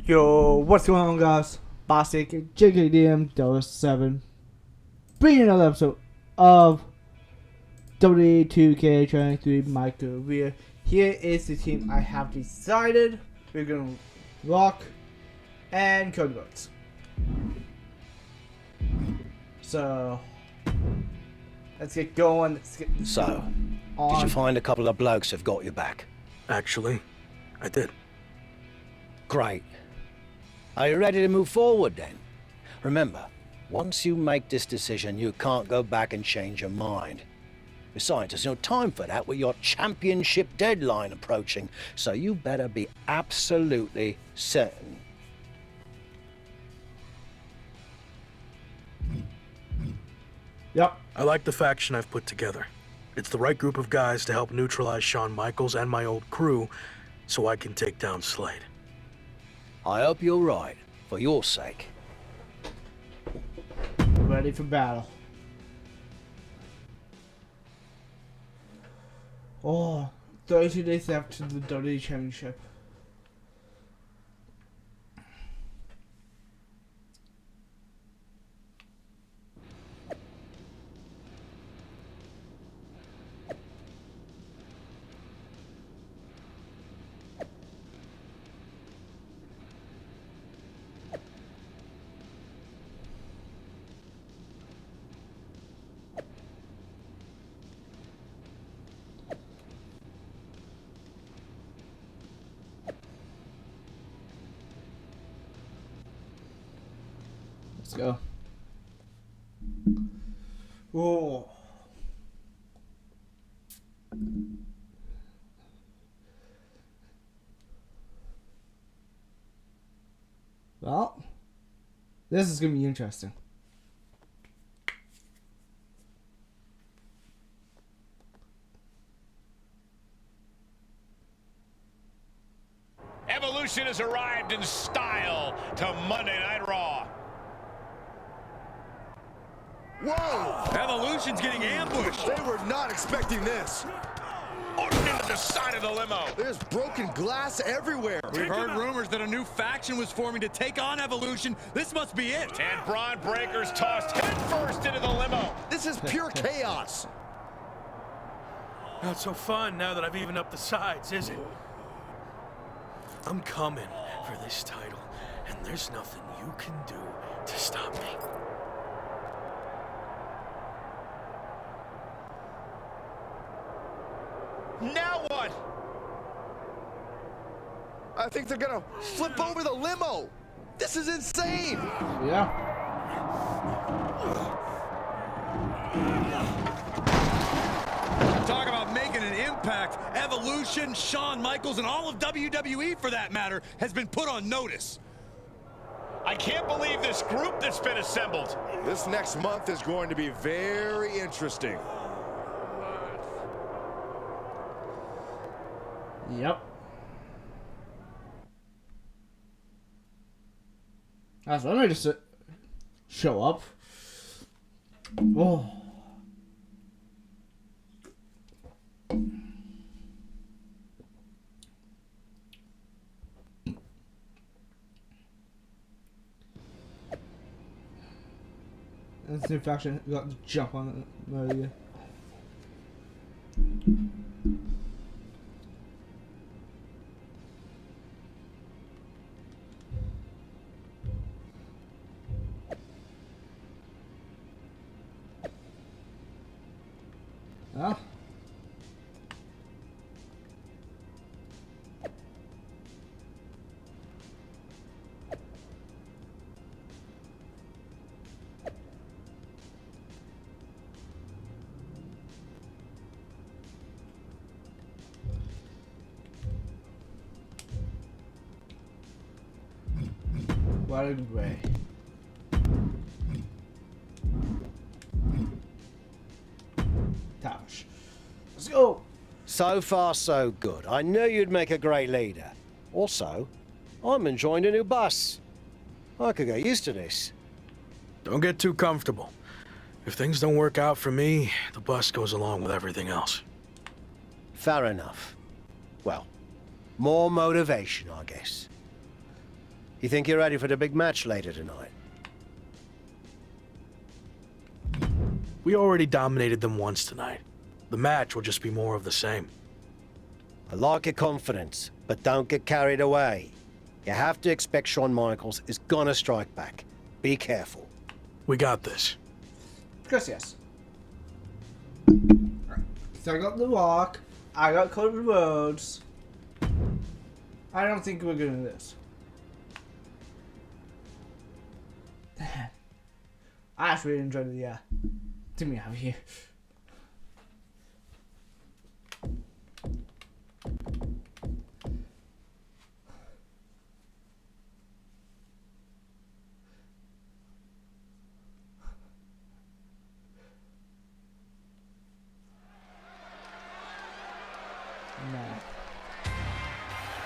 Yo, what's going on, guys? Bossic, JKDM07, bringing another episode of WWE 2K23 My Career. Here is the team I have decided. We're gonna rock and code votes. So, let's get going. Did you find a couple of blokes have got your back? Actually, I did. Great. Are you ready to move forward then? Remember, once you make this decision, you can't go back and change your mind. Besides, there's no time for that with your championship deadline approaching, so you better be absolutely certain. Yep. I like the faction I've put together. It's the right group of guys to help neutralize Shawn Michaels and my old crew, so I can take down Slade. I hope you're right, for your sake. Ready for battle. Oh, 32 days after the WWE Championship. Let's go. Oh. Well, this is going to be interesting. Evolution has arrived in style to Monday Night Raw. Whoa! Evolution's getting ambushed. They were not expecting this. Into the side of the limo. There's broken glass everywhere. We've heard rumors that a new faction was forming to take on Evolution. This must be it. And Braun Breaker's tossed headfirst into the limo. This is pure chaos. Not so fun now that I've evened up the sides, is it? I'm coming for this title, and there's nothing you can do to stop me. Now what? I think they're gonna flip over the limo. This is insane. Yeah. Talk about making an impact. Evolution, Shawn Michaels, and all of WWE, for that matter, has been put on notice. I can't believe this group that's been assembled. This next month is going to be very interesting. Yep. That's let me just show up. Oh. This new faction got to jump on it. Yeah. Huh? What a way. Touch. Let's go. So far, so good. I knew you'd make a great leader. Also, I'm enjoying a new bus. I could get used to this. Don't get too comfortable. If things don't work out for me, the bus goes along with everything else. Fair enough. Well, more motivation, I guess. You think you're ready for the big match later tonight? We already dominated them once tonight. The match will just be more of the same. I like your confidence, but don't get carried away. You have to expect Shawn Michaels is gonna strike back. Be careful. We got this. Of course, yes. So I got The Rock. I got Cody Rhodes. I don't think we're gonna do this. I actually enjoyed the team we have here.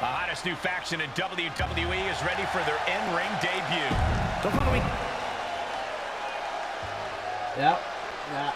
The hottest new faction in WWE is ready for their in-ring debut. Don't follow me. Yep. Yeah.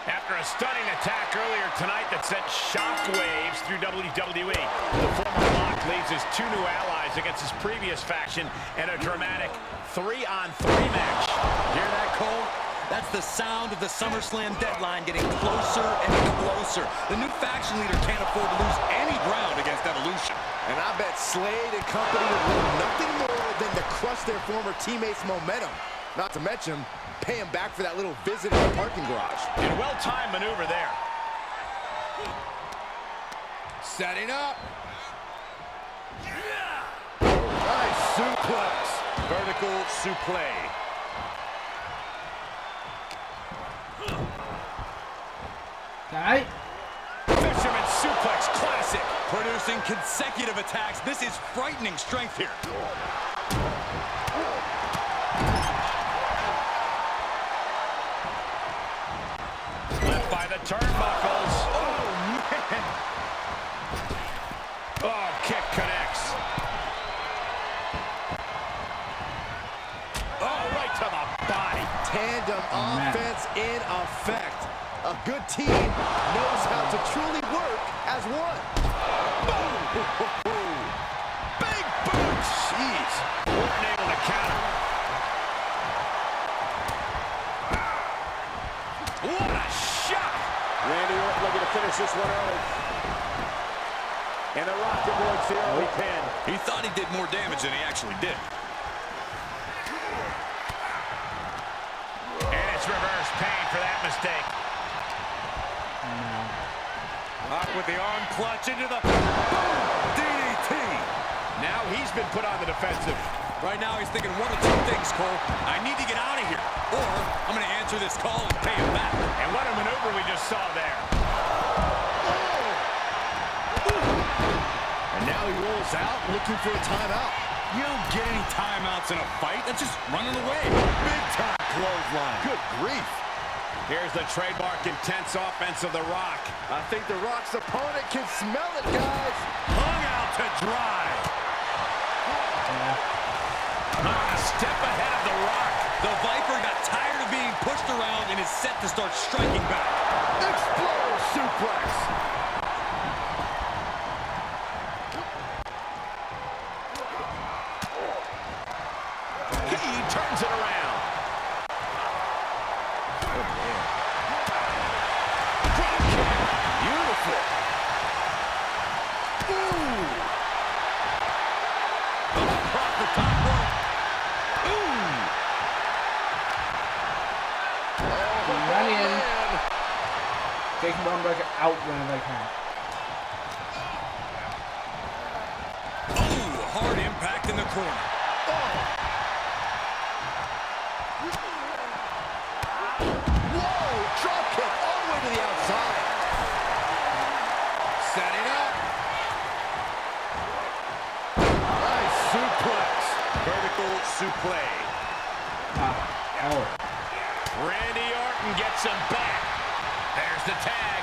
After a stunning attack earlier tonight that sent shockwaves through WWE, the former Rock leads his 2 new allies against his previous faction in a dramatic 3-on-3 match. Hear that, Cole? That's the sound of the SummerSlam deadline getting closer and closer. The new faction leader can't afford to lose any ground against Evolution. And I bet Slade and company would want nothing more than to crush their former teammates' momentum. Not to mention, pay him back for that little visit in the parking garage. And well-timed maneuver there. Setting up. Nice suplex. Vertical suplex. Alright. Fisherman suplex classic. Producing consecutive attacks. This is frightening strength here. Left by the turnbuckles. Oh, man. Oh, kick connects. Oh, right to the body. Tandem offense in effect. A good team knows how to truly work as one. Boom. Big boot. Jeez. Weren't able to counter. What a shot. Randy Orton looking to finish this one early. And the Rock avoids the early pin. He thought he did more damage than he actually did. And it's reverse pain for that mistake. Rock with the arm clutch into the boom, DDT. Now he's been put on the defensive. Right now he's thinking one of 2 things, Cole. I need to get out of here, or I'm going to answer this call and pay him back. And what a maneuver we just saw there. And now he rolls out looking for a timeout. You don't get any timeouts in a fight. That's just running away. Big time clothesline. Good grief. Here's the trademark intense offense of The Rock. I think The Rock's opponent can smell it, guys. Hung out to dry. A step ahead of The Rock. The Viper got tired of being pushed around and is set to start striking back. Exploder suplex. He turns it around. Drop kick. Beautiful. Ooh. Across the top rope. Ooh. Run in. Take one breaker out whenever I can. Ooh, hard impact in the corner. Whoa, drop kick all the way to the outside. Setting up. Nice suplex. Vertical suplex. Randy Orton gets him back. There's the tag.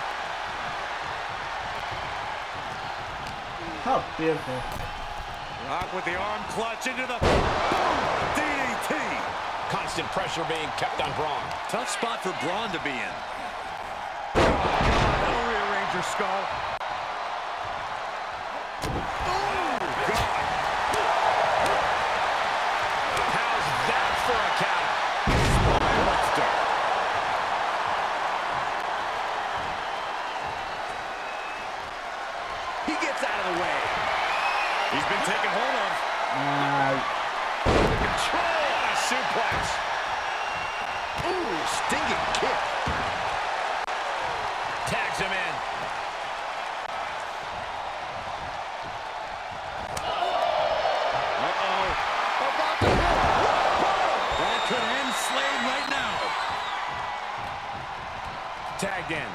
How beautiful. Rock with the arm clutch into the DDT. Constant pressure being kept on Braun. Tough spot for Braun to be in. Oh, God, that'll rearrange your skull. Ooh, gone. How's that for a count? Monster. He gets out of the way. He's been taken hold of. Control on a suplex. Ooh, stinging kick. Tags him in. About to hit. That could end Slade right now. Tagged in.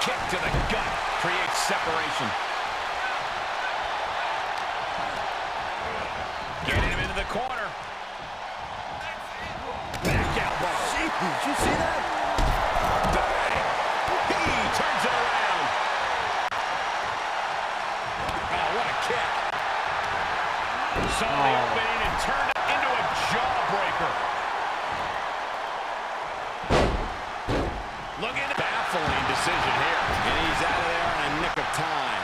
Kick to the gut creates separation. Getting him into the corner. Back elbow. Did you see that? Bang. He turns it around. Oh, what a kick. Saw the opening and turned it into a jawbreaker. Looking at baffling decision here. And he's out of there in a nick of time.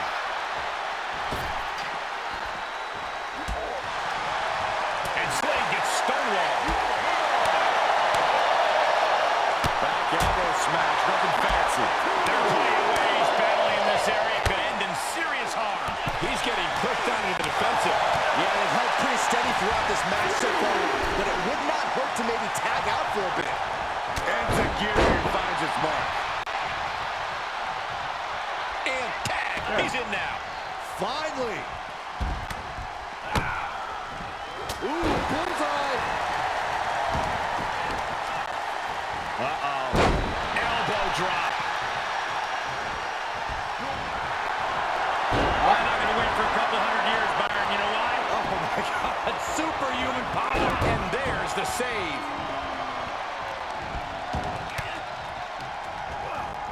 And Slade gets stonewalled. Back elbow smash, nothing fancy. There are plenty of ways battling in this area could end in serious harm. He's getting pushed down into the defensive. Yeah, they've held pretty steady throughout this match so far, but it would not hurt to maybe tag out for a bit. And Zagiri finds its mark. And tag. He's in now. Finally. Ooh, bullseye. Uh-oh. Elbow drop. I'm not going to wait for a couple hundred years, Byron. You know why? Oh, my God. Superhuman power. And there's the save.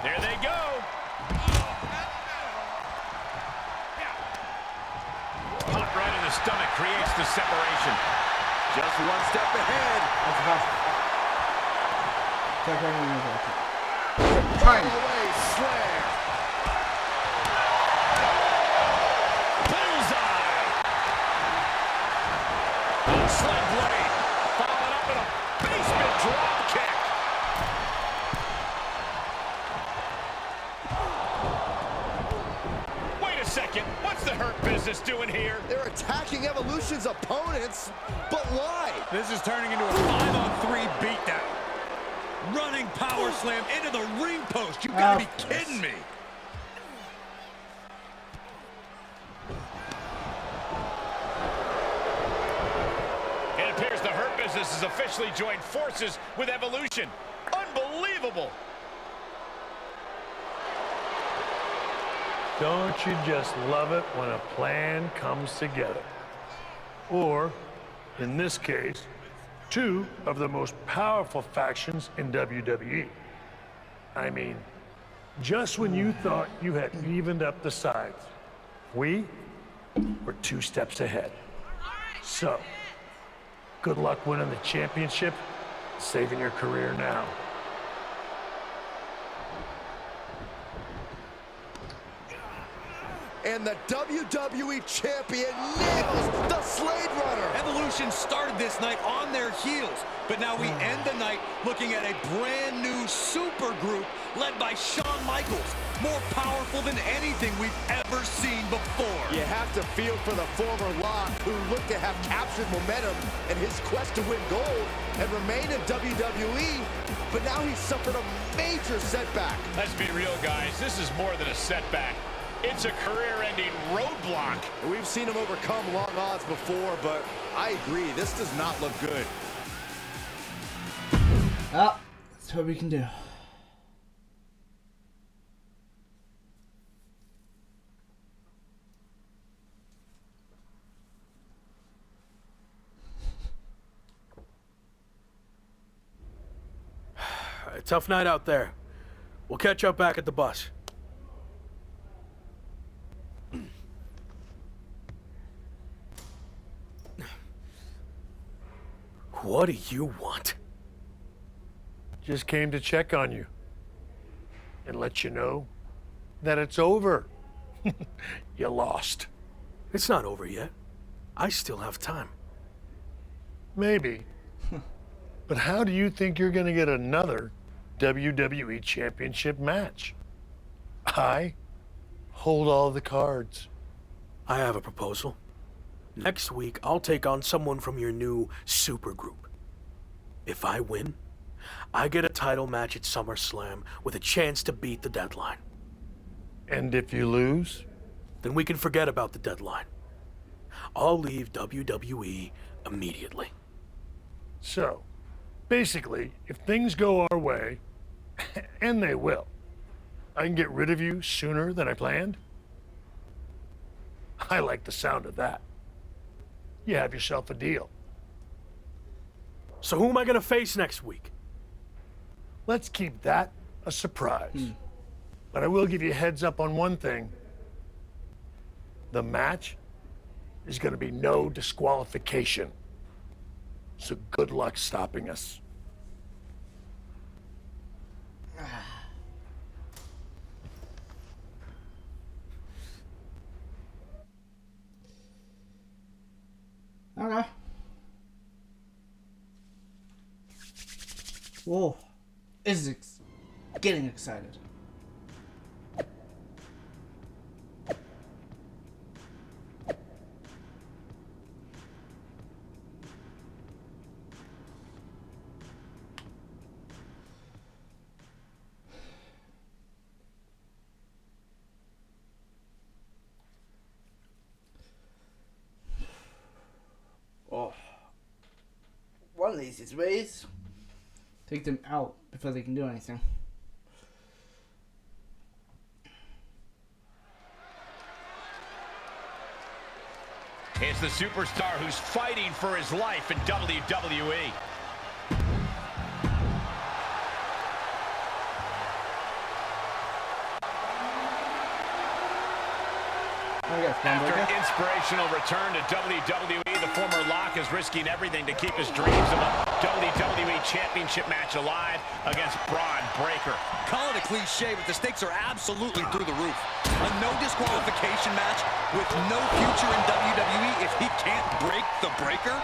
There they go. Pop right in the stomach creates the separation. Just one step ahead. That's fast. Right away, slam. Bullseye. Sled blade. Followed up in a basement drop kick. Wait a second. What's the Hurt Business doing here? They're attacking Evolution's opponents, but why? This is turning into a 5-on-3 beatdown. Running power slam into the ring post. You gotta be kidding me. It appears the Hurt Business has officially joined forces with Evolution. Unbelievable. Don't you just love it when a plan comes together? Or, in this case, two of the most powerful factions in WWE. I mean, just when you thought you had evened up the sides, we were 2 steps ahead. So, good luck winning the championship, saving your career now. And the WWE Champion nails the Slade Runner. Evolution started this night on their heels, but now we end the night looking at a brand new super group led by Shawn Michaels, more powerful than anything we've ever seen before. You have to feel for the former Lock, who looked to have captured momentum in his quest to win gold and remain in WWE, but now he's suffered a major setback. Let's be real, guys. This is more than a setback. It's a career-ending roadblock. We've seen him overcome long odds before, but I agree, this does not look good. Well, that's what we can do. Tough night out there. We'll catch up back at the bus. What do you want? Just came to check on you and let you know that it's over. You lost. It's not over yet. I still have time. Maybe. But how do you think you're going to get another WWE Championship match? I hold all the cards. I have a proposal. Next week, I'll take on someone from your new supergroup. If I win, I get a title match at SummerSlam with a chance to beat the deadline. And if you lose? Then we can forget about the deadline. I'll leave WWE immediately. So, basically, if things go our way, and they will, I can get rid of you sooner than I planned? I like the sound of that. You have yourself a deal. So who am I gonna face next week? Let's keep that a surprise. But I will give you a heads up on one thing. The match is going to be no disqualification. So good luck stopping us. Okay. Whoa. Getting excited. Oh. One of these ways. Take them out before they can do anything. It's the superstar who's fighting for his life in WWE. After an inspirational return to WWE, the former Lock is risking everything to keep his dreams of a WWE Championship match alive against Braun Breaker. Call it a cliche, but the stakes are absolutely through the roof. A no disqualification match with no future in WWE if he can't break the Breaker?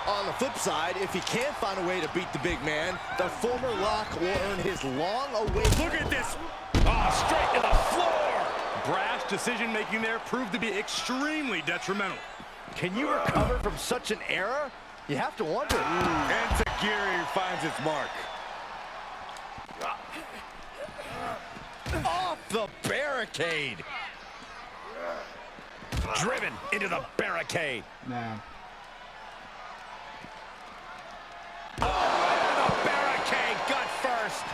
On the flip side, if he can't find a way to beat the big man, the former Lock will earn his long-awaited... Look at this! Oh, straight to the floor! Brash decision-making there proved to be extremely detrimental. Can you recover from such an error? You have to wonder. And Tajiri finds its mark. Off the barricade! Driven into the barricade. Man. Oh, the barricade, gut first.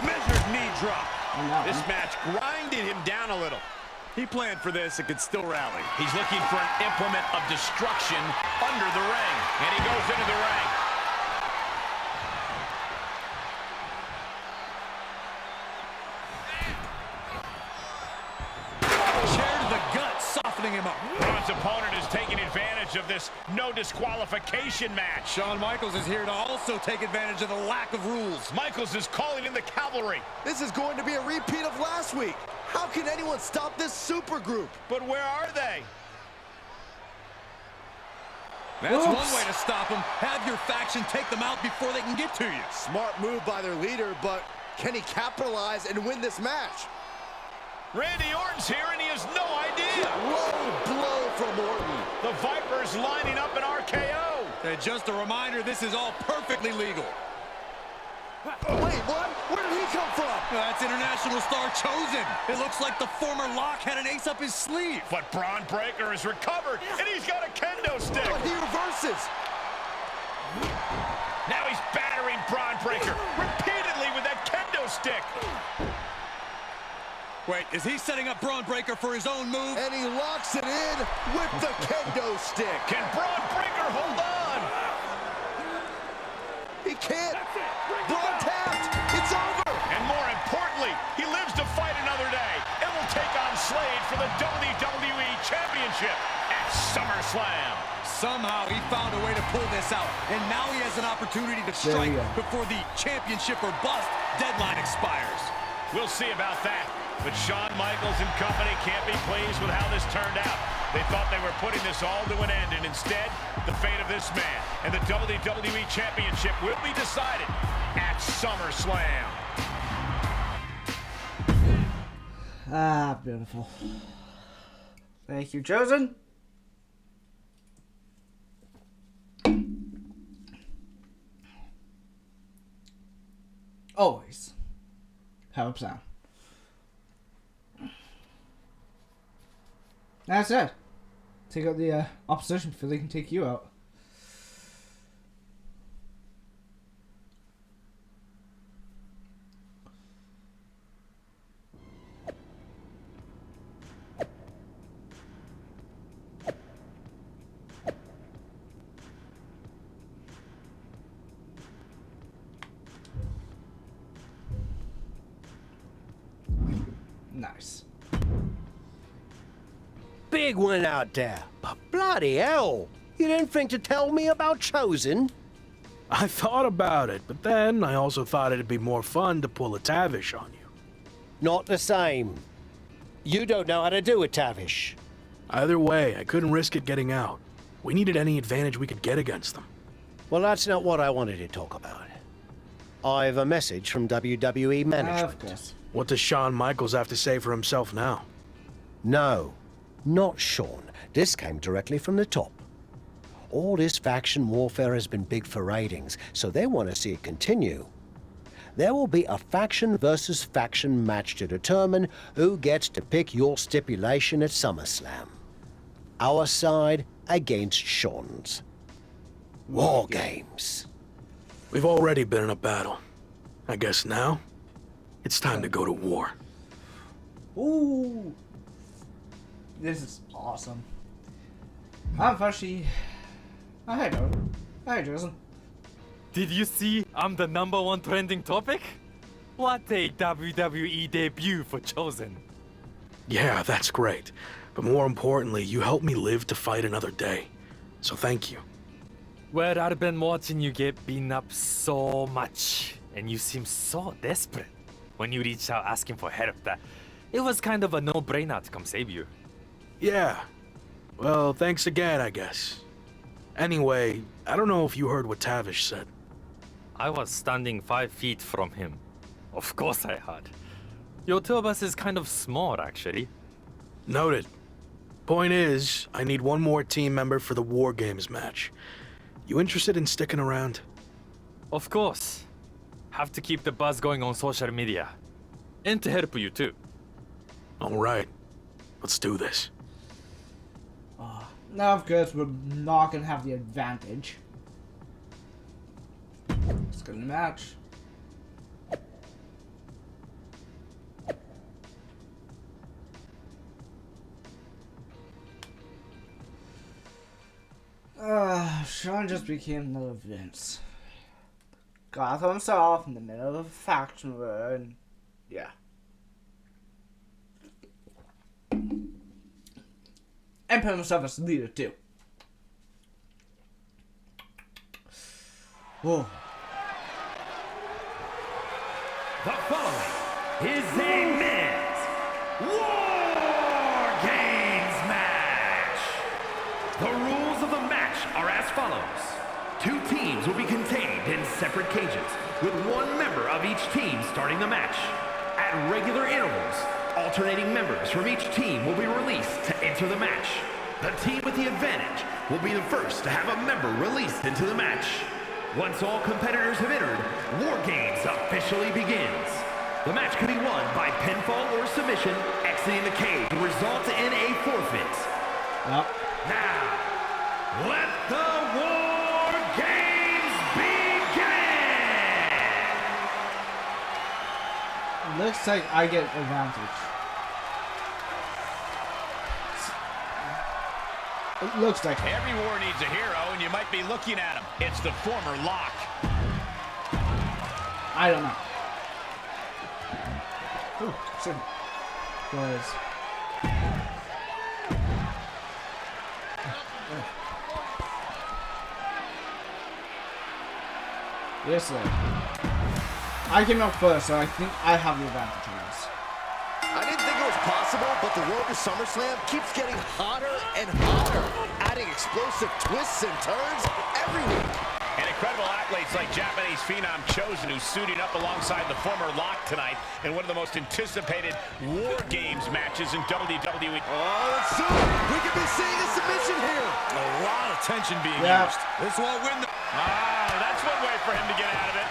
Measured knee drop. This match grinded him down a little. He planned for this and could still rally. He's looking for an implement of destruction under the ring. And he goes into the ring. Chair to the gut, softening him up. Braun's opponent is taking advantage of this no disqualification match. Shawn Michaels is here to also take advantage of the lack of rules. Michaels is calling in the cavalry. This is going to be a repeat of last week. How can anyone stop this super group? But where are they? That's one way to stop them. Have your faction take them out before they can get to you. Smart move by their leader, but can he capitalize and win this match? Randy Orton's here and he has no idea. Low blow from Orton. The Viper's lining up an RKO. And just a reminder, this is all perfectly legal. Wait, what? Where did he come from? That's international star Chosen. It looks like the former Lock had an ace up his sleeve. But Braun Breaker is recovered and he's got a kendo stick. But he reverses. Now he's battering Braun Breaker repeatedly with that kendo stick. Wait, is he setting up Braun Breaker for his own move? And he locks it in with the kendo stick. Can Braun Breaker hold on? He can't. Braun tapped. It's over. And more importantly, he lives to fight another day and will take on Slade for the WWE Championship at SummerSlam. Somehow he found a way to pull this out, and now he has an opportunity to strike before the championship or bust deadline expires. We'll see about that, but Shawn Michaels and company can't be pleased with how this turned out. They thought they were putting this all to an end, and instead, the fate of this man and the WWE Championship will be decided at SummerSlam. Ah, beautiful. Thank you, Chosen. Always helps out. That's it. Take out the opposition before they can take you out. Nice. Big one out there. But bloody hell, you didn't think to tell me about Chosen? I thought about it, but then I also thought it'd be more fun to pull a Tavish on you. Not the same. You don't know how to do a Tavish. Either way, I couldn't risk it getting out. We needed any advantage we could get against them. Well, that's not what I wanted to talk about. I have a message from WWE management. Of course. What does Shawn Michaels have to say for himself now? No, not Shawn. This came directly from the top. All this faction warfare has been big for ratings, so they want to see it continue. There will be a faction versus faction match to determine who gets to pick your stipulation at SummerSlam. Our side against Shawn's. War Games. We've already been in a battle. I guess now, it's time to go to war. Ooh. This is awesome. I'm actually... Hi, Joe. Hi, Jason. Did you see I'm the #1 trending topic? What a WWE debut for Chosen. Yeah, that's great. But more importantly, you helped me live to fight another day. So thank you. Well, I've been watching you get beaten up so much, and you seem so desperate when you reached out asking for help that it was kind of a no-brainer to come save you. Yeah. Well, thanks again, I guess. Anyway, I don't know if you heard what Tavish said. I was standing 5 feet from him. Of course I had. Your two of us is kind of small, actually. Noted. Point is, I need one more team member for the War Games match. You interested in sticking around? Of course. Have to keep the buzz going on social media. And to help you too. Alright. Let's do this. Now, of course, we're not going to have the advantage. Let's get in the match. Shawn just became another Vince. Got himself in the middle of a faction war, and yeah. And put himself as leader too. Whoa. The following is a men's War Games match. The rules of the match are as follows. 2 teams will be contained in separate cages, with 1 member of each team starting the match. At regular intervals, alternating members from each team will be released to enter the match. The team with the advantage will be the first to have a member released into the match. Once all competitors have entered, War Games officially begins. The match can be won by pinfall or submission. Exiting the cage will result in a forfeit. Now, let the War Games begin! Looks like I get advantage. It looks like Every war needs a hero, and you might be looking at him. It's the former Lock. I don't know. Ooh, shit. Was Yes, sir. I came out first, so I think I have the advantage on this. I didn't think it was possible, but the road to SummerSlam keeps getting hotter and hotter, adding explosive twists and turns every week. And incredible athletes like Japanese phenom Chosen, who's suiting up alongside the former Lock tonight in one of the most anticipated War Games matches in WWE. Oh, let's see. We could be seeing a submission here. A lot of tension being Yeah. used. This won't win the... Oh, that's one way for him to get out of it.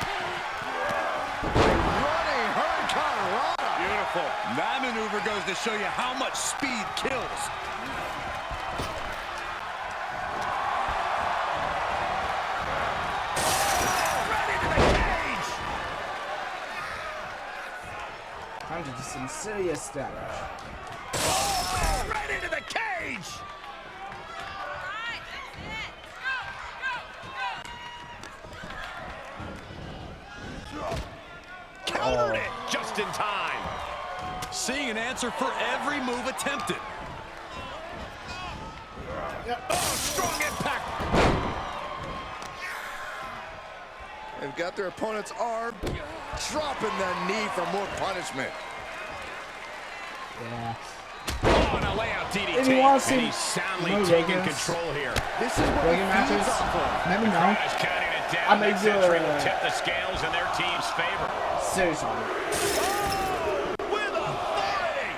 Running Hurricane Rana. Beautiful. That maneuver goes to show you how much speed kills. Time to do some serious damage. Right into the cage! Countered it just in time. Seeing an answer for every move attempted. Oh, strong impact. They've got their opponent's arm, dropping the knee for more punishment. Yeah. Oh, and a layout DDT. If you want to see and he's soundly no taking Rogans, control here. This is what Reagan it matches, feeds off of. let me know. Is counting it down. I may Next do entry a- will tip the scales in their team's favor. Seriously. With authority.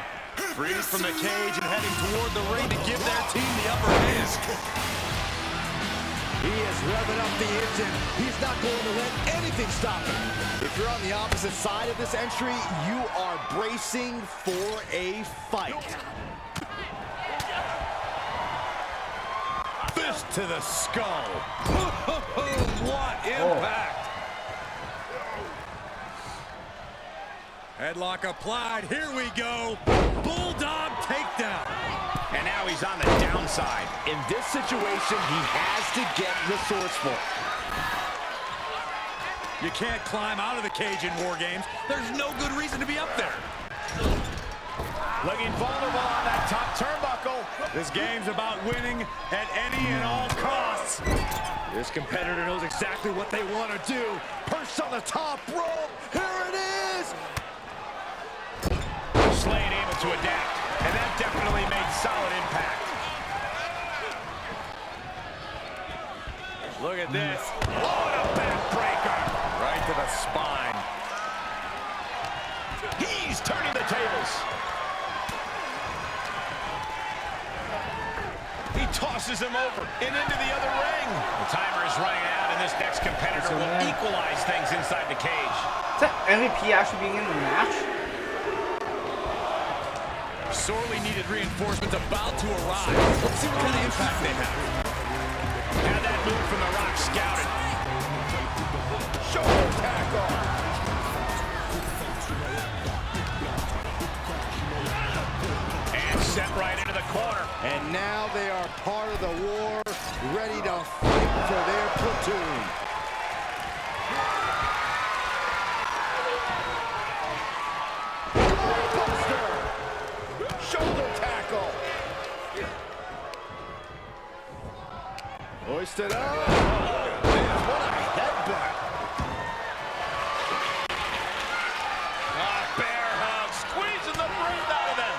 Freed from the cage and heading toward the ring to give their team the upper hand. He is revving up the engine. He's not going to let anything stop him. If you're on the opposite side of this entry, you are bracing for a fight. Fist to the skull. What impact. Headlock applied. Here we go. Bulldog takedown. And now he's on the downside. In this situation, he has to get resourceful. You can't climb out of the cage in War Games. There's no good reason to be up there. Looking vulnerable on that top turnbuckle. This game's about winning at any and all costs. This competitor knows exactly what they want to do. Perched on the top rope. Here it is. Slade able to adapt. And that definitely made solid impact. Look at this. Oh, and a backbreaker. Right to the spine. He's turning the tables. He tosses him over and into the other ring. The timer is running out, and this next competitor will equalize things inside the cage. Is that MVP actually being in the match? Sorely needed reinforcements about to arrive. Let's see what kind of impact they have. Had that move from The Rock scouted. Shoulder tackle. And set right into the corner. And now they are part of the war, ready to fight for their platoon. Buster. Shoulder tackle. Hoisted up. Man, what a headbutt. Bear hug, squeezing the breath out of them.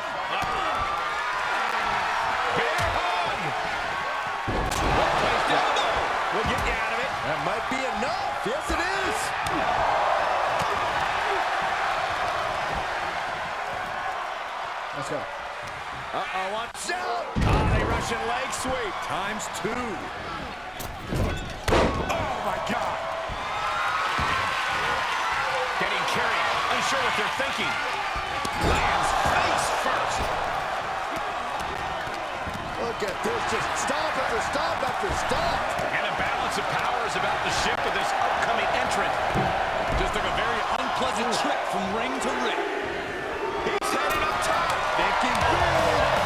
Bear hug. One place down low. We'll get you out of it. That might be enough. Yes, it is. Let's go. Uh-oh, watch out. A Russian leg sweep. Times two. Oh, my God. Getting carried. Unsure what they're thinking. Lands face first. Look at this, just stop after stop after stop. And a balance of power is about to shift with this upcoming entrant. Just took a very unpleasant trip from ring to ring. He's heading up top. Thinking big.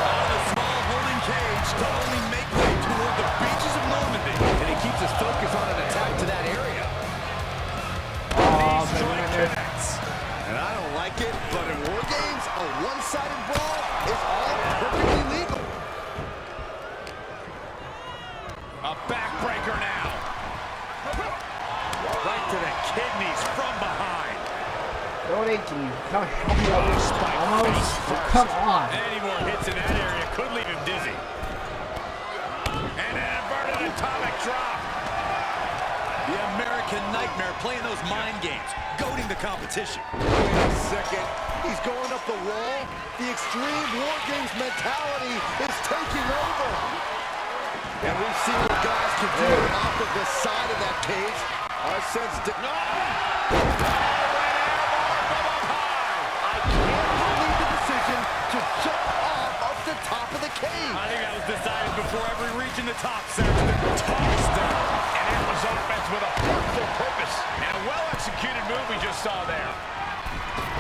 Out of the small holding cage to only make way toward the beaches of Normandy. And he keeps his focus on an attack to that area. Strike connects. And I don't like it, but in War Games, a one-sided brawl is all perfectly legal. A backbreaker now. Right to the kidneys from behind. Come on. Any more hits in that area could leave him dizzy. And an inverted atomic drop. The American Nightmare playing those mind games, goading the competition. Wait a second. He's going up the wall. The Extreme War Games mentality is taking over. And we've seen what guys can do off of the side of that cage. I sense... No! I can't believe the decision to jump off the top of the cage. I think that was decided before ever reaching the top, Saxton. Tossed down. And it was offense with a powerful purpose. And a well-executed move we just saw there.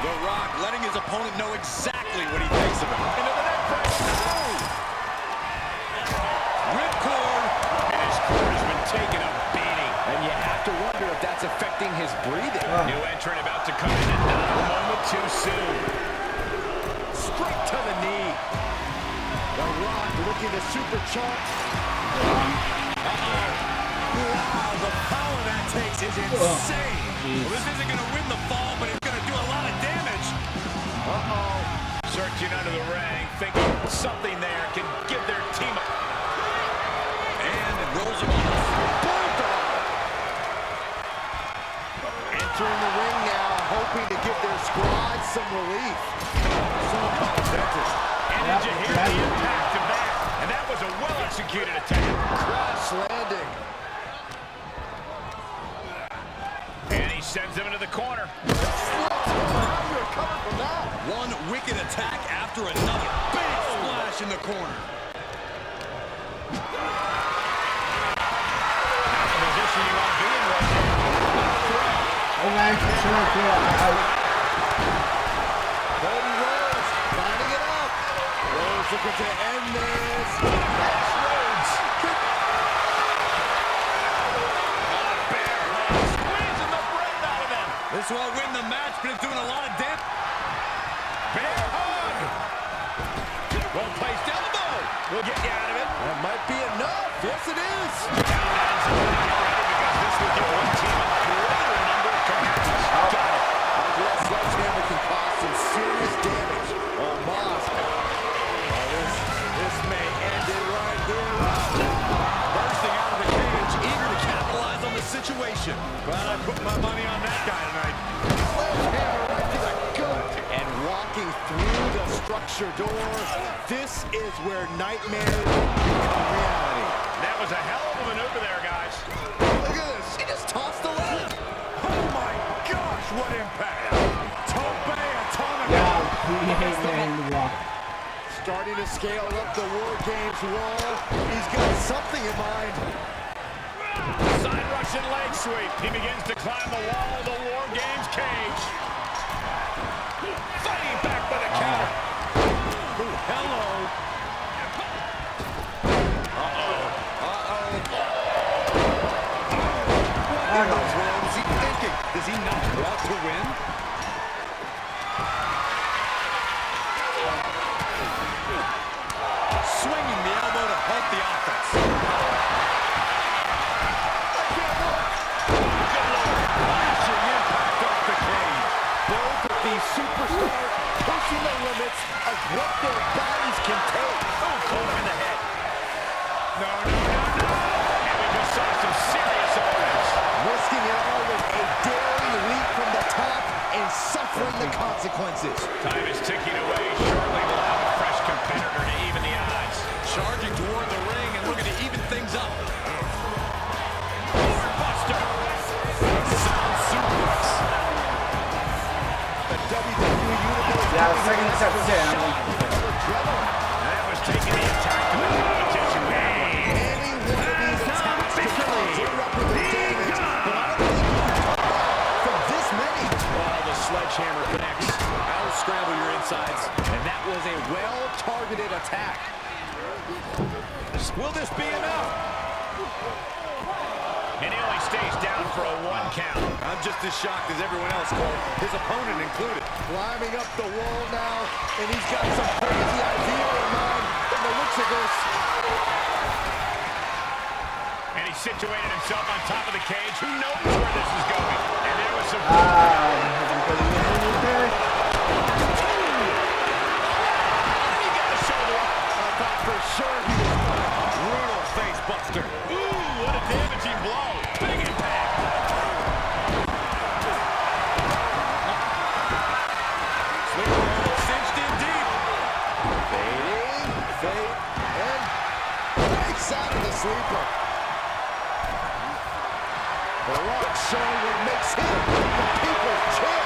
The Rock letting his opponent know exactly what he thinks of him. Into the neck press. Ripcord. And his core has been taking a beating. And you have to wonder if that's affecting his breathing. New entrant about to come in and not a moment too soon. Straight to the knee. The Rock looking to supercharge. Wow, the power that takes is insane. Well, this isn't going to win the fall, but it's going to do a lot of damage. Searching under the ring, thinking something there can give their team a... And it rolls him off. Bulldog. Entering the ring now, hoping to give their squad some relief. And did you hear the impact of that? And that was a well-executed attack. Crash landing. And he sends him into the corner. One wicked attack after another. Big splash in the corner. The position you want to be in right now. Cody Rhodes lining it up. Rhodes looking to end this. Rhodes. Squeezing the breath out of them. This won't win the match, but it's doing a lot of damage. Bear hug. Well placed elbow. We'll get you out of it. That might be enough. Yes, it is. Because this will give one team a greater number of commands. Got it. That sledgehammer can cause some serious damage. Oh, Moss. This may end it right here. Bursting out of the cage, eager to capitalize on the situation. Glad I put my money on that guy tonight. Sledgehammer right to the gut. And walking through the structure door. This is where nightmares become reality. That was a hell of a maneuver there, guys. Look at this. He just tossed the left. Oh my gosh, what impact. Tope atomic. Starting to scale up the War Games wall. He's got something in mind. Side Russian leg sweep. He begins to climb the wall of the War Games cage. Fighting back by the counter. Hello. What is he thinking? Does he not want to win? Swinging the elbow to help the offense. Flashing impact off the cage. Both of these superstars pushing the limits of what their bodies can take. Oh, corner in the head. No. And we just saw some serious offense. Risking it all with a daring leap from the top and suffering the consequences. Time is ticking away. Shortly we'll have a fresh competitor to even the odds. Charging toward the ring and looking to even things up. Buster. Sound suplex. The WWE Universe. Yeah, the second step is in. That was taking the attack to the competition. Any one of these attacks can cause irreparable damage, but I don't think you can talk from this many. Well, the sledgehammer connects. That'll scramble your insides, and that was a well-targeted attack. Will this be enough? And he only stays down for a 1 count. I'm just as shocked as everyone else, Cole. His opponent included. Climbing up the wall now, and he's got some crazy idea in mind from the looks of this. situated himself on top of the cage. Who knows where this is going? And there was some... He got a shoulder up. I thought for sure he was brutal face buster. Ooh, what a damaging blow. Big impact. Cinched in deep. Fading, fade, and breaks out of the sleeper. The Rock showing what makes him the people's champ.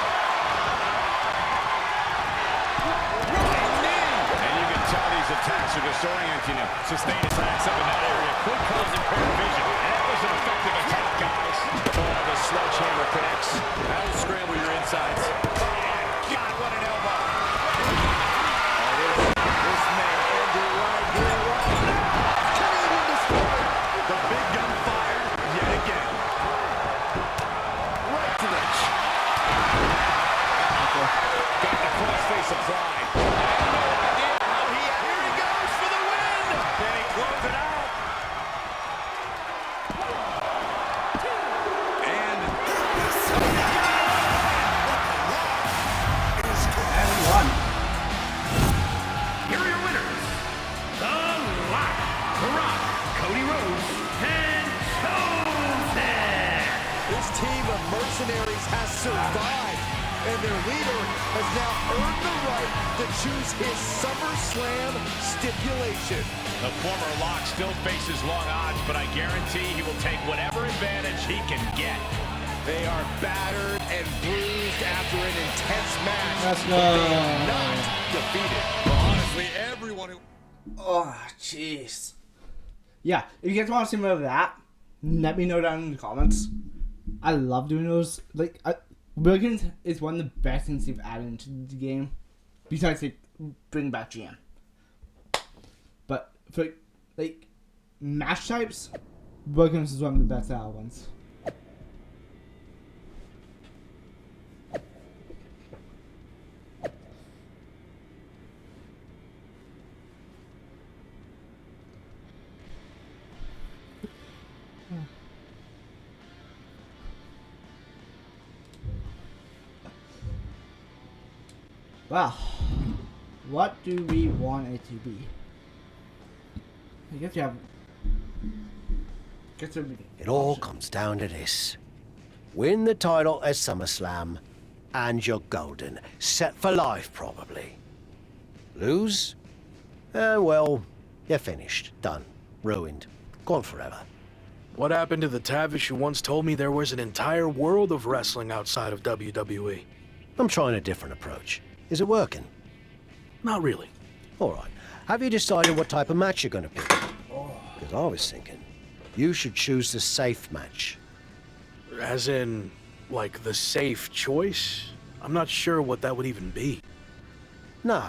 Running knee. And you can tell these attacks are disorienting him. Sustained attacks up in that area could cause impaired vision. That was an effective attack, guys. Oh, the sledgehammer connects. That'll scramble your insides. God, what an elbow. This may end it right here. Canadian destroyer. The big gun fired yet again. Right to the Got the crossface applied. I have no idea how here he goes for the win. Can he close it out? And Here are your winners. The Rock, Cody Rhodes, and Chosen. This team of mercenaries has survived, and their leader has now earned the right to choose his SummerSlam stipulation. The former Lock still faces long odds, but I guarantee he will take whatever advantage he can get. They are battered and bruised after an intense match. Let's but they go. are not defeated. well, honestly, everyone who... Oh, jeez. Yeah, if you guys want to see more of that, let me know down in the comments. I love doing those. Like, Wilkins is one of the best things they've added into the game. Besides, they bring back GM. But for, like, match types, Wilkins is one of the best added ones. Well, what do we want it to be? I guess you have. It all comes down to this. Win the title at SummerSlam, and you're golden. Set for life, probably. Lose? Well, you're finished. Done. Ruined. Gone forever. What happened to the Tavish who once told me there was an entire world of wrestling outside of WWE? I'm trying a different approach. Is it working? Not really. All right. Have you decided what type of match you're going to pick? Because I was thinking, you should choose the safe match. As in, like, the safe choice? I'm not sure what that would even be. No,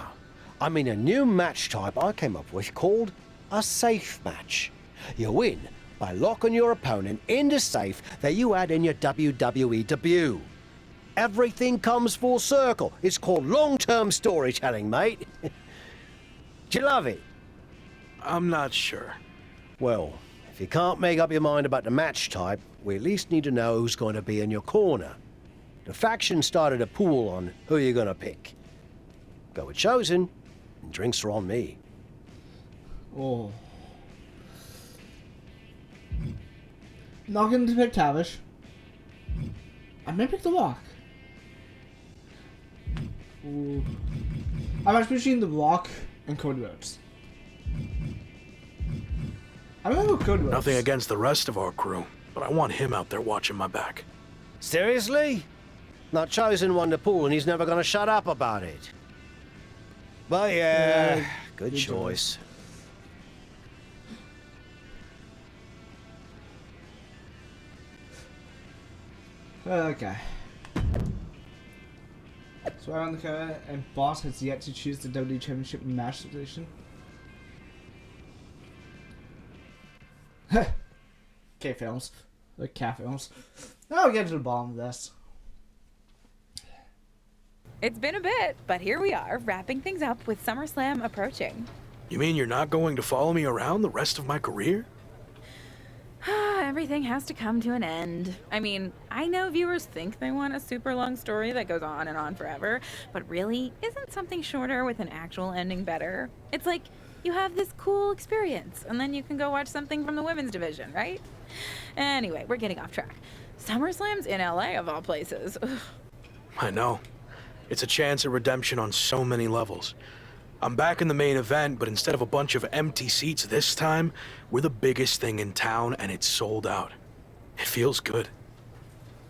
I mean a new match type I came up with called a safe match. You win by locking your opponent in the safe that you had in your WWE debut. Everything comes full circle. It's called long-term storytelling, mate. Do you love it? I'm not sure. Well, if you can't make up your mind about the match type, we at least need to know who's going to be in your corner. The faction started a pool on who you're going to pick. Go with Chosen, and drinks are on me. Oh. Not going to pick Tavish. I may pick The Rock. Ooh. I'm actually between The Rock and Cody Rhodes. I don't know Cody Rhodes. Nothing against the rest of our crew, but I want him out there watching my back. Seriously? Not Chosen won the pool and he's never going to shut up about it. Well, yeah, good choice. Okay. So around the corner, and Boss has yet to choose the WWE Championship match position. K films. Like cat films. Now we'll get to the bottom of this. It's been a bit, but here we are, wrapping things up with SummerSlam approaching. You mean you're not going to follow me around the rest of my career? everything has to come to an end. I mean, I know viewers think they want a super long story that goes on and on forever, but really, isn't something shorter with an actual ending better? It's like you have this cool experience, and then you can go watch something from the women's division, right? Anyway, we're getting off track. SummerSlam's in LA, of all places. Ugh. I know. It's a chance at redemption on so many levels. I'm back in the main event, but instead of a bunch of empty seats this time, we're the biggest thing in town and it's sold out. It feels good.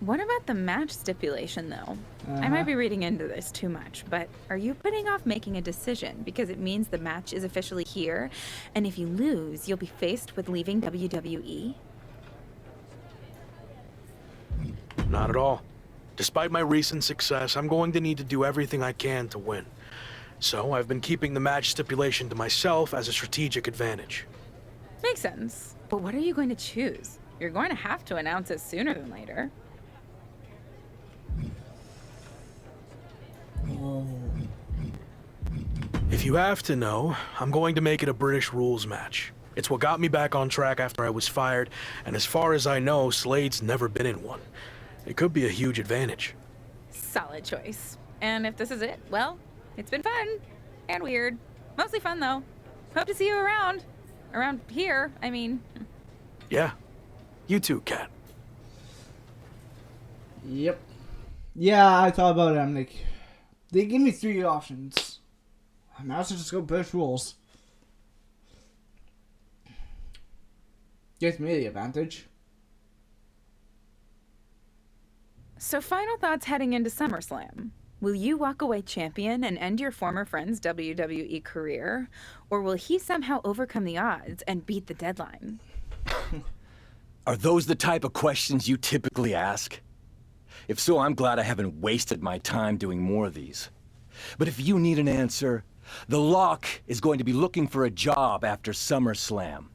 What about the match stipulation, though? I might be reading into this too much, but are you putting off making a decision because it means the match is officially here, and if you lose, you'll be faced with leaving WWE? Not at all. Despite my recent success, I'm going to need to do everything I can to win. So I've been keeping the match stipulation to myself as a strategic advantage. Makes sense. But what are you going to choose? You're going to have to announce it sooner than later. If you have to know, I'm going to make it a British rules match. It's what got me back on track after I was fired, and as far as I know, Slade's never been in one. It could be a huge advantage. Solid choice. And if this is it, well, it's been fun. And weird. Mostly fun, though. Hope to see you around. Around here, I mean. Yeah. You too, Kat. Yep. Yeah, I thought about it. I'm like, they give me 3 options. I might as well just go British rules. Gives me the advantage. So final thoughts heading into SummerSlam. Will you walk away champion and end your former friend's WWE career? Or will he somehow overcome the odds and beat the deadline? Are those the type of questions you typically ask? If so, I'm glad I haven't wasted my time doing more of these. But if you need an answer, the Lock is going to be looking for a job after SummerSlam.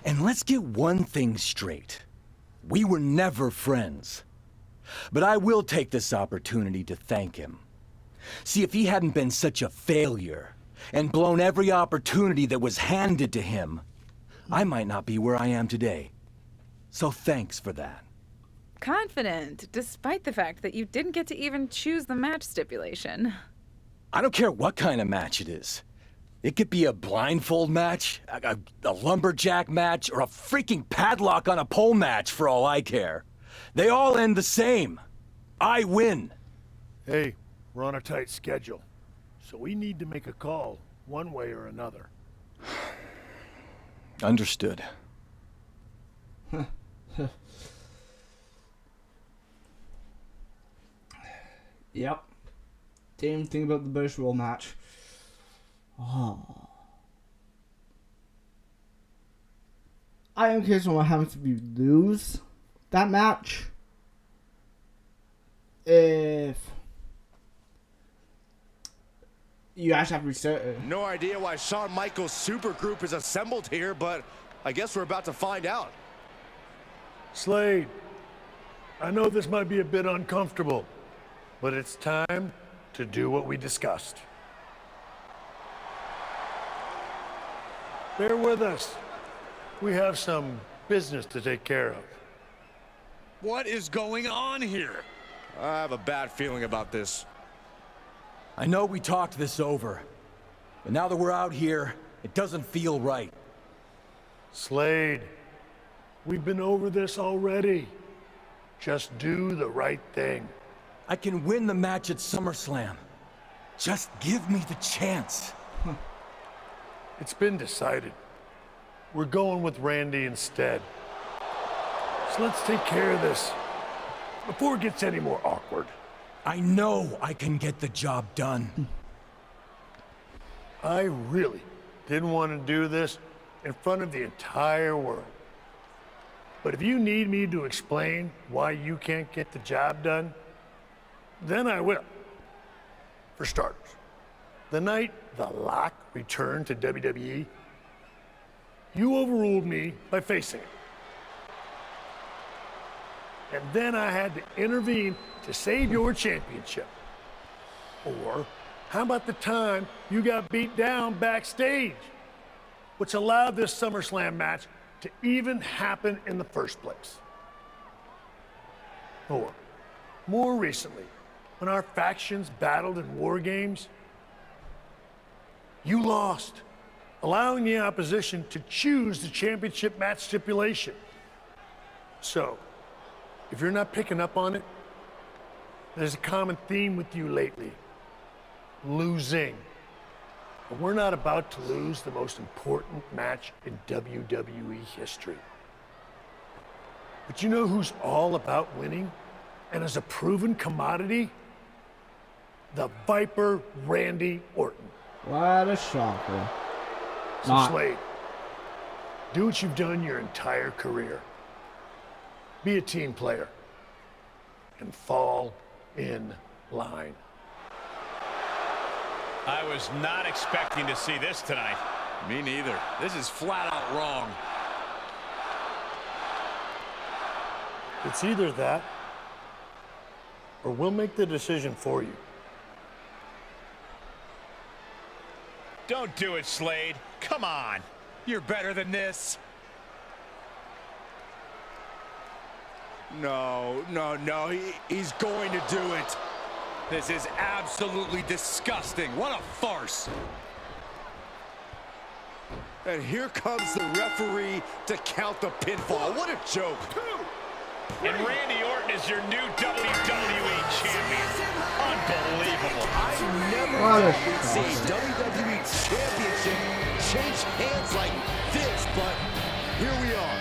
And let's get one thing straight. We were never friends. But I will take this opportunity to thank him. See, if he hadn't been such a failure and blown every opportunity that was handed to him, I might not be where I am today. So thanks for that. Confident, despite the fact that you didn't get to even choose the match stipulation. I don't care what kind of match it is. It could be a blindfold match, a lumberjack match, or a freaking padlock on a pole match for all I care. They all end the same. I win. Hey, we're on a tight schedule, so we need to make a call one way or another. Understood. Yep. Same thing about the British rule match. Oh. I am curious on what happens if you lose that match. If you actually have to restart it. No idea why Shawn Michaels' supergroup is assembled here, but I guess we're about to find out. Slade, I know this might be a bit uncomfortable, but it's time to do what we discussed. Bear with us. We have some business to take care of. What is going on here? I have a bad feeling about this. I know we talked this over, but now that we're out here, it doesn't feel right. Slade, we've been over this already. Just do the right thing. I can win the match at SummerSlam. Just give me the chance. It's been decided. We're going with Randy instead. So let's take care of this before it gets any more awkward. I know I can get the job done. I really didn't want to do this in front of the entire world. But if you need me to explain why you can't get the job done, then I will. For starters, the night The Lock returned to WWE, you overruled me by facing it. And then I had to intervene to save your championship. Or how about the time you got beat down backstage, which allowed this SummerSlam match to even happen in the first place. Or, more recently, when our factions battled in war games, you lost, allowing the opposition to choose the championship match stipulation. So, if you're not picking up on it, there's a common theme with you lately. Losing. But we're not about to lose the most important match in WWE history. But you know who's all about winning and is a proven commodity? The Viper Randy Orton. What a shocker. So Slade, do what you've done your entire career. Be a team player and fall in line. I was not expecting to see this tonight. Me neither. This is flat out wrong. It's either that, or we'll make the decision for you. Don't do it, Slade. Come on. You're better than this. No, he's going to do it. This is absolutely disgusting. What a farce. And here comes the referee to count the pinfall. What a joke. And Randy Orton is your new WWE champion. Unbelievable. I never seen WWE Championship change hands like this, but here we are.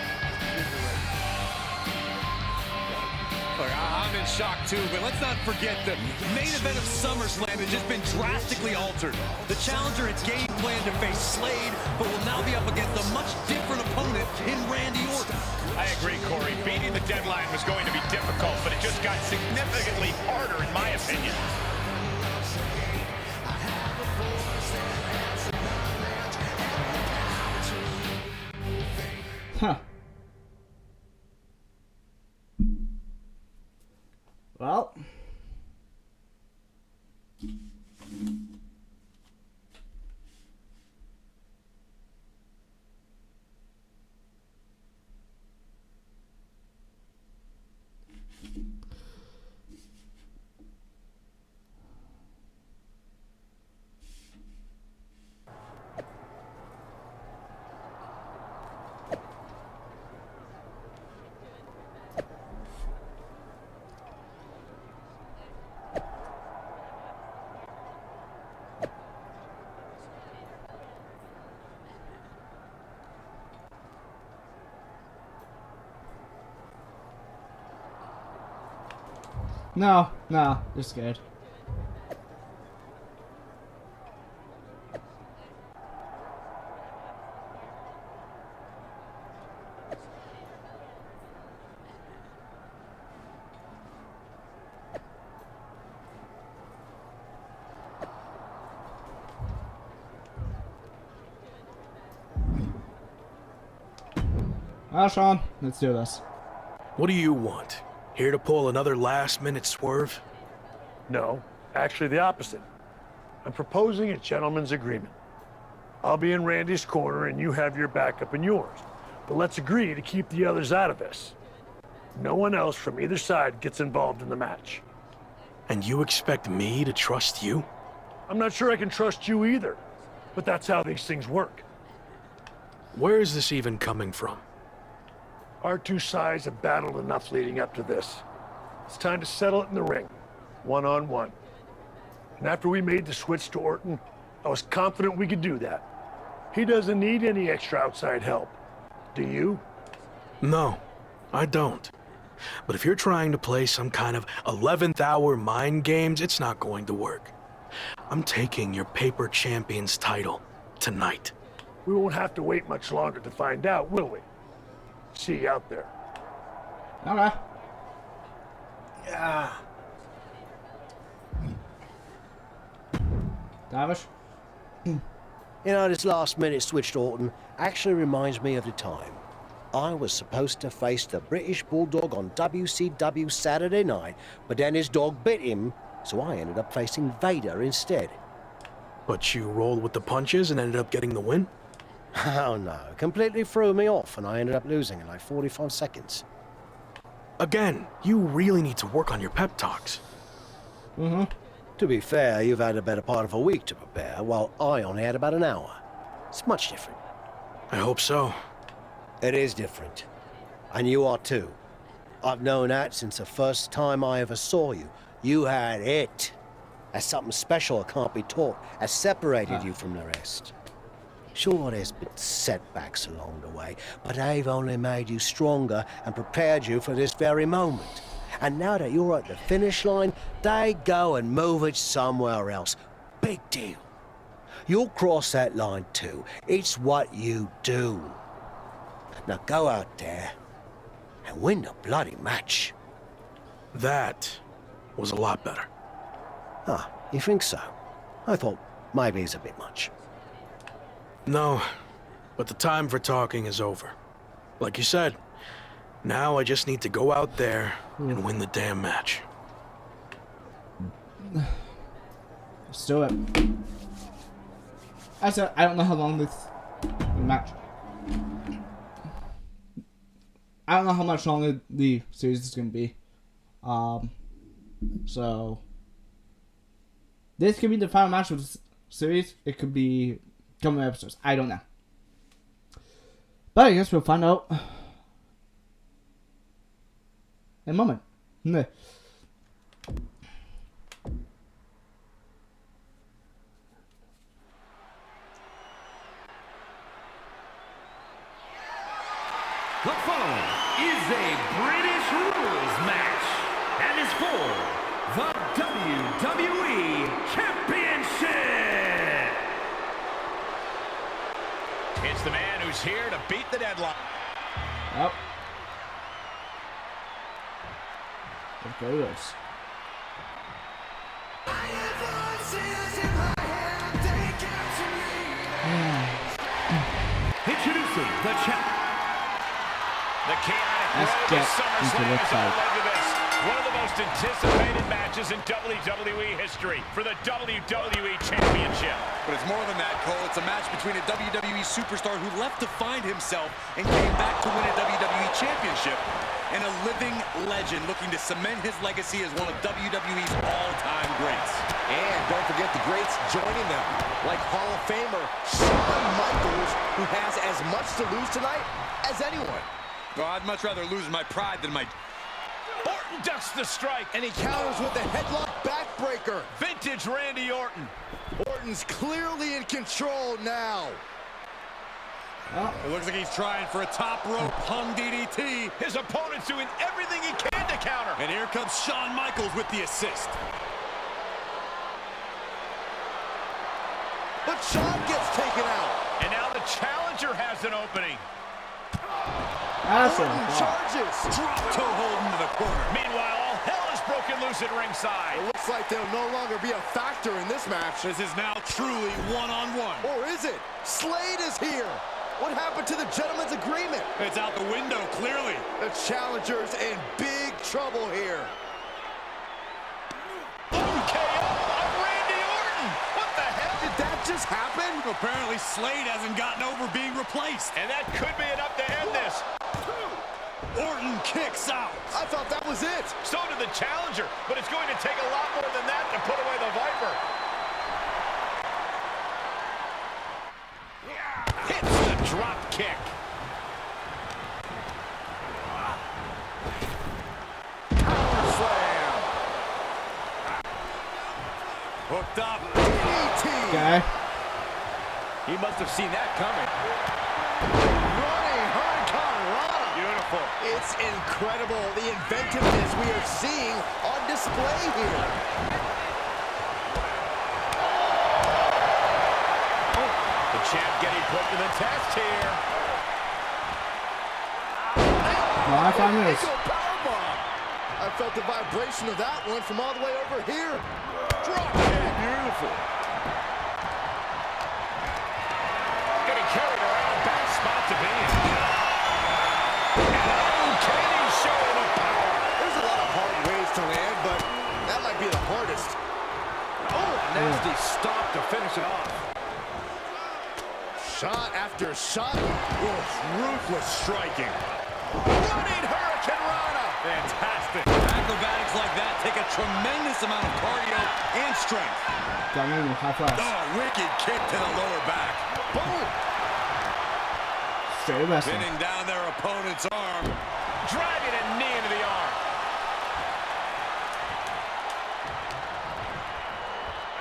Look, I'm in shock too, but let's not forget the main event of SummerSlam has just been drastically altered. The challenger had game planned to face Slade, but will now be up against a much different opponent in Randy Orton. I agree, Corey. Beating the deadline was going to be difficult, but it just got significantly harder, in my opinion. Huh. Well. No, they're scared. Well, Sean, let's do this. What do you want? Here to pull another last-minute swerve? No, actually the opposite. I'm proposing a gentleman's agreement. I'll be in Randy's corner and you have your backup in yours. But let's agree to keep the others out of this. No one else from either side gets involved in the match. And you expect me to trust you? I'm not sure I can trust you either, but that's how these things work. Where is this even coming from? Our two sides have battled enough leading up to this. It's time to settle it in the ring, one-on-one. And after we made the switch to Orton, I was confident we could do that. He doesn't need any extra outside help. Do you? No, I don't. But if you're trying to play some kind of 11th hour mind games, it's not going to work. I'm taking your paper champion's title tonight. We won't have to wait much longer to find out, will we? See you out there. Okay. Yeah. Davish? You know, this last-minute switch to Orton actually reminds me of the time I was supposed to face the British Bulldog on WCW Saturday night, but then his dog bit him, so I ended up facing Vader instead. But you rolled with the punches and ended up getting the win? Oh no, completely threw me off and I ended up losing in like 45 seconds. Again, you really need to work on your pep talks. To be fair, you've had a better part of a week to prepare, while I only had about an hour. It's much different. I hope so. It is different. And you are too. I've known that since the first time I ever saw you. You had it. That's something special that can't be taught, has separated you from the rest. Sure, there's been setbacks along the way, but they've only made you stronger and prepared you for this very moment. And now that you're at the finish line, they go and move it somewhere else. Big deal. You'll cross that line too. It's what you do. Now go out there and win the bloody match. That was a lot better. Ah, you think so? I thought maybe it's a bit much. No, but the time for talking is over. Like you said, now I just need to go out there and win the damn match. Let's do it. I said I don't know how long this match. I don't know how much longer the series is gonna be. So this could be the final match of the series. It could be coming episodes. I don't know. But I guess we'll find out in a moment. Look following is a British rules match and is for the WWE Championship. It's the man who's here to beat the deadline. Yep. There he is. Introducing the champ. The chaotic Let's road get to SummerSlam into the is fight. on the leg of this. One of the most anticipated matches in WWE history for the WWE Championship. But it's more than that, Cole. It's a match between a WWE superstar who left to find himself and came back to win a WWE Championship, and a living legend looking to cement his legacy as one of WWE's all-time greats. And don't forget the greats joining them, like Hall of Famer Shawn Michaels, who has as much to lose tonight as anyone. Well, I'd much rather lose my pride than my... Orton ducks the strike. And he counters with the headlock backbreaker. Vintage Randy Orton. Orton's clearly in control now. It looks like he's trying for a top rope hung DDT. His opponent's doing everything he can to counter. And here comes Shawn Michaels with the assist. But Shawn gets taken out. And now the challenger has an opening. Awesome. Orton charges. Drop toe hold into the corner. Meanwhile, all hell is broken loose at ringside. It looks like they'll no longer be a factor in this match. This is now truly one-on-one. Or is it? Slade is here. What happened to the gentleman's agreement? It's out the window, clearly. The challenger's in big trouble here. KO of Randy Orton. What the hell? Did that just happen? Apparently, Slade hasn't gotten over being replaced. And that could be enough to end this. Orton kicks out. I thought that was it. So did the challenger, but it's going to take a lot more than that to put away the Viper. Hits the drop kick. Power slam. Hooked up. DDT. Okay. He must have seen that coming. Running Hurricane Rana. Beautiful. It's incredible, the inventiveness we are seeing on display here. The champ getting put to the test here. Well, I found this. Powerbomb. I felt the vibration of that one from all the way over here. Drop kick. Beautiful. Getting carried around, bad spot to be in. And Katie's showing the power. There's a lot of hard ways to land, but that might be the hardest. Oh, nasty stop to finish it off. Shot after shot. Oof, ruthless striking. Running Hurricane Rana. Fantastic. Acrobatics like that take a tremendous amount of cardio and strength. Got me with high flash. Oh, wicked kick to the lower back. Boom. Straight wrestling. Pinning down their opponent's arm. Driving a knee into the arm.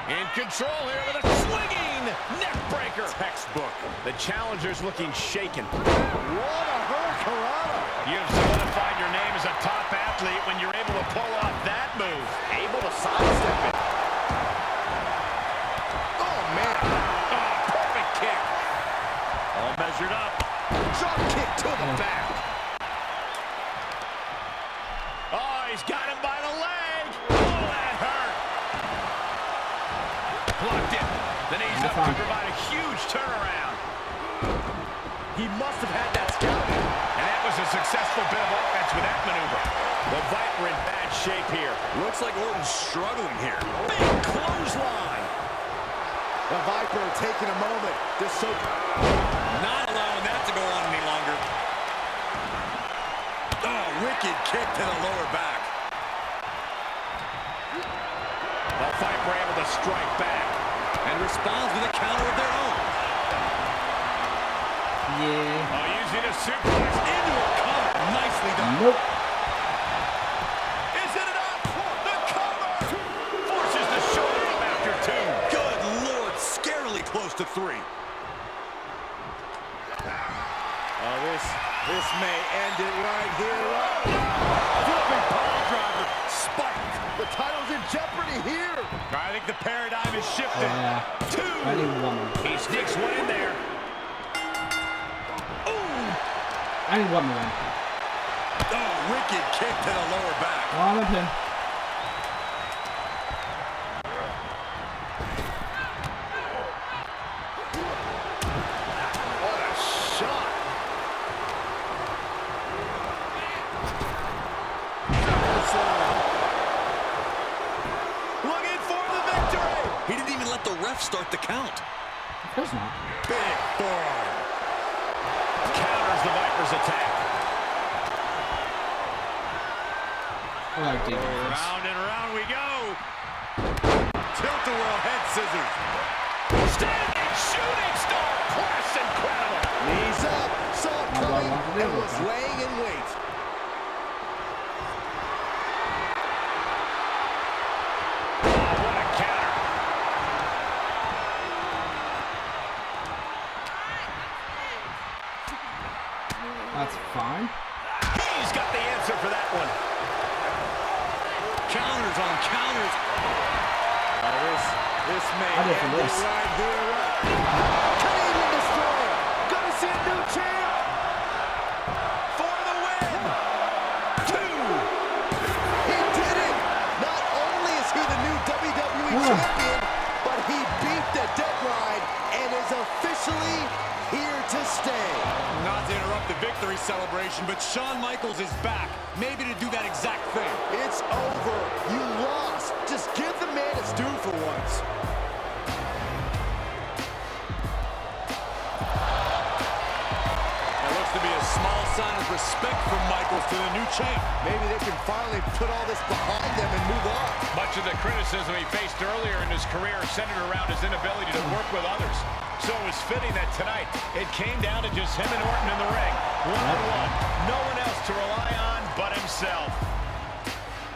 In control here with a swinging neck breaker. Textbook. The challenger's looking shaken. What a hurricanrana. You've solidified your name as a top athlete when you're able to pull off that move. Able to sidestep it. Oh, man. Oh, perfect kick. All measured up. Drop kick to the back. Oh, he's got him by the leg. Oh, that hurt. Blocked it. The knee's up to provide a huge turnaround. He must have had that scouted. And that was a successful bit of offense with that maneuver. The Viper in bad shape here. Looks like Orton's struggling here. Big clothesline. The Viper taking a moment to soak. Not allowing that to go on any longer. Oh, wicked kick to the lower back. The Viper able to strike back. And responds with a counter of their own. Yeah. Oh, using a suplex into a cover. Nicely done. Nope. Is it enough? The cover! Forces the shoulder up after two. Good Lord, scarily close to 3. Oh, this may end it right here. Flipping power driver, spiked. The title's in jeopardy here. I think the paradigm is shifting. Yeah. Two. I need one. He sneaks one in there. I need one more. Oh, wicked kick to the lower back. Oh, I'm a pin. What a shot. Looking for the victory. He didn't even let the ref start the count. Of course not. Big forearm. Counters the Viper's attack. Oh, I did. Round and round we go. Tilt-a-whirl head scissors. Standing shooting star press, incredible. Knees up. Saw it coming and was laying in wait. Oh, what a counter. That's fine. He's got the answer for that one. Counters on counters. This may I did for end it this. right here. Canadian Destroyer. Gonna see a new champ. For the win. 2. He did it. Not only is he the new WWE champion, but he beat the deadline and is officially here to stay. Not to interrupt the victory celebration, but Shawn Michaels is back. Maybe to do that exact thing. It's over. You lost. Just give the man his due for once. That looks to be a small sign of respect from Michaels to the new champ. Maybe they can finally put all this behind them and move on. Much of the criticism he faced earlier in his career centered around his inability to work with others. So it was fitting that tonight it came down to just him and Orton in the ring. One-on-one. No one else to rely on but himself.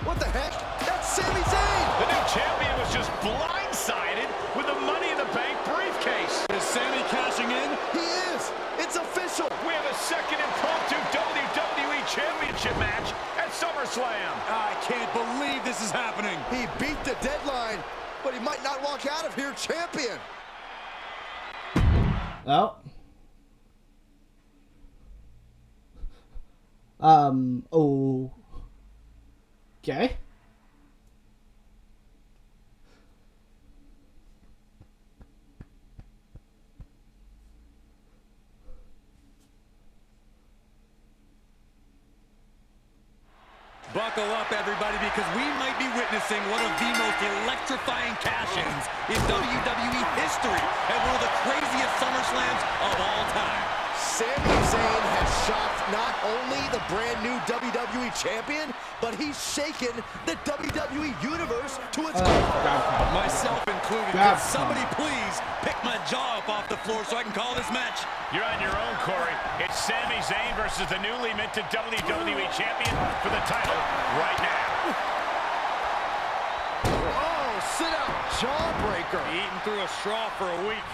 What the heck? That's Sami Zayn! The new champion was just blindsided with the Money in the Bank briefcase. Is Sami cashing in? He is! It's official! We have a second impromptu WWE Championship match at SummerSlam. I can't believe this is happening. He beat the deadline, but he might not walk out of here champion. Oh. Oh. Okay. Buckle up, everybody, because we might be witnessing one of the most electrifying cash-ins in WWE history at one of the craziest SummerSlams of all time. Sami Zayn has shocked not only the brand new WWE champion, but he's shaken the WWE universe to its core. Myself included. Can somebody please pick my jaw up off the floor so I can call this match? You're on your own, Corey. It's Sami Zayn versus the newly minted WWE champion for the title right now. Oh, sit out, jawbreaker. Eating through a straw for a week.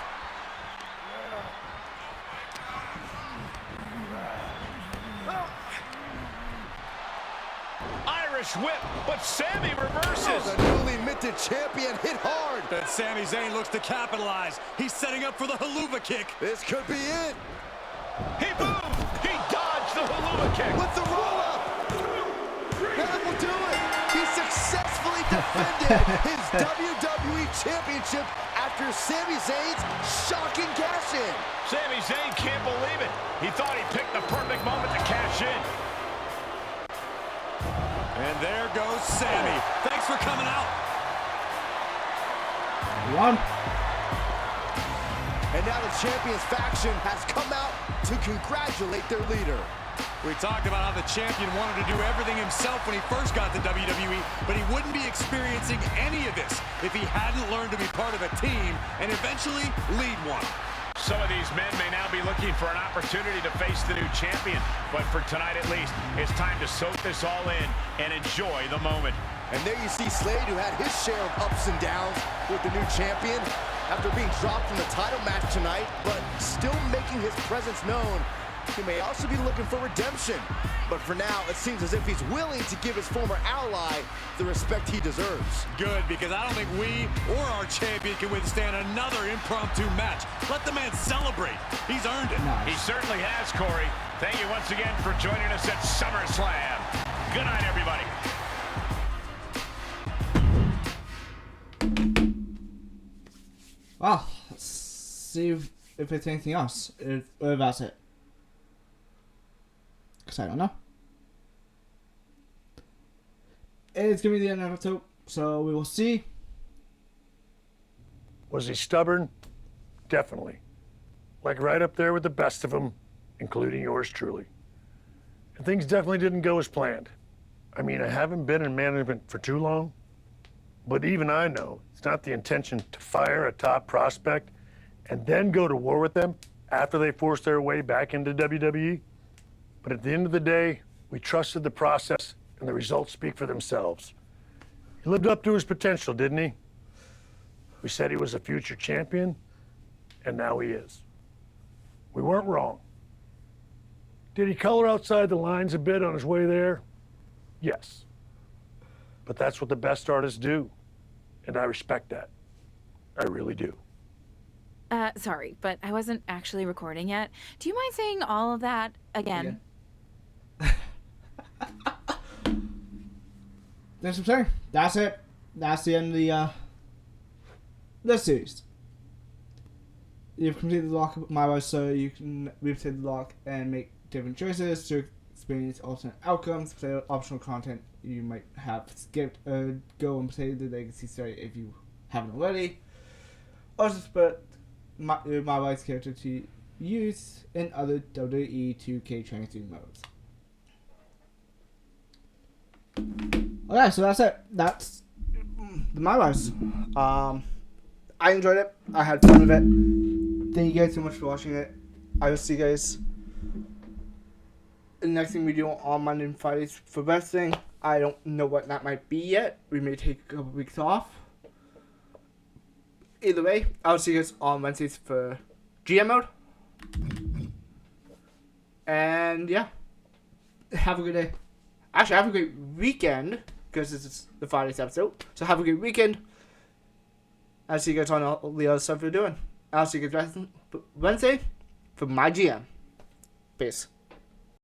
Irish whip, but Sami reverses. The newly minted champion hit hard. But Sami Zayn looks to capitalize. He's setting up for the haluva kick. This could be it. He moved. He dodged the haluva kick. With the roll-up. That will do it. He successfully defended his WWE Championship after Sami Zayn's shocking cash-in. Sami Zayn can't believe it. He thought he picked the perfect moment to cash in. And there goes Sami. Thanks for coming out. One. And now the Champions faction has come out to congratulate their leader. We talked about how the champion wanted to do everything himself when he first got to WWE, but he wouldn't be experiencing any of this if he hadn't learned to be part of a team and eventually lead one. Some of these men may now be looking for an opportunity to face the new champion, but for tonight at least, it's time to soak this all in and enjoy the moment. And there you see Slade, who had his share of ups and downs with the new champion after being dropped from the title match tonight, but still making his presence known. He may also be looking for redemption, but for now, it seems as if he's willing to give his former ally the respect he deserves. Good, because I don't think we or our champion can withstand another impromptu match. Let the man celebrate. He's earned it. Nice. He certainly has, Corey. Thank you once again for joining us at SummerSlam. Good night, everybody. Well, let's see if it's anything else. If that's it. Because I don't know. It's going to be the end of the episode, so we will see. Was he stubborn? Definitely. Like right up there with the best of them, including yours truly. And things definitely didn't go as planned. I mean, I haven't been in management for too long, but even I know it's not the intention to fire a top prospect and then go to war with them after they force their way back into WWE. But at the end of the day, we trusted the process and the results speak for themselves. He lived up to his potential, didn't he? We said he was a future champion, and now he is. We weren't wrong. Did he color outside the lines a bit on his way there? Yes. But that's what the best artists do, and I respect that. I really do. Sorry, but I wasn't actually recording yet. Do you mind saying all of that again? That's what I'm saying. That's it. That's the end of the series. You've completed the lock my way, so you can replay the lock and make different choices to experience alternate outcomes, play optional content you might have skipped, go and play the legacy story if you haven't already. Also, split my wife's character to use in other WWE 2K23 modes. Okay, so that's it. That's my lives. I enjoyed it. I had fun with it. Thank you guys so much for watching it. I will see you guys in the next thing we do on Monday and Fridays for wrestling. I don't know what that might be yet. We may take a couple weeks off. Either way, I'll see you guys on Wednesdays for GM mode. And yeah, have a good day. Actually, have a great weekend, because this is the Friday's episode. So have a great weekend. I'll see you guys on all the other stuff we're doing. I'll see you guys Wednesday for my GM. Peace.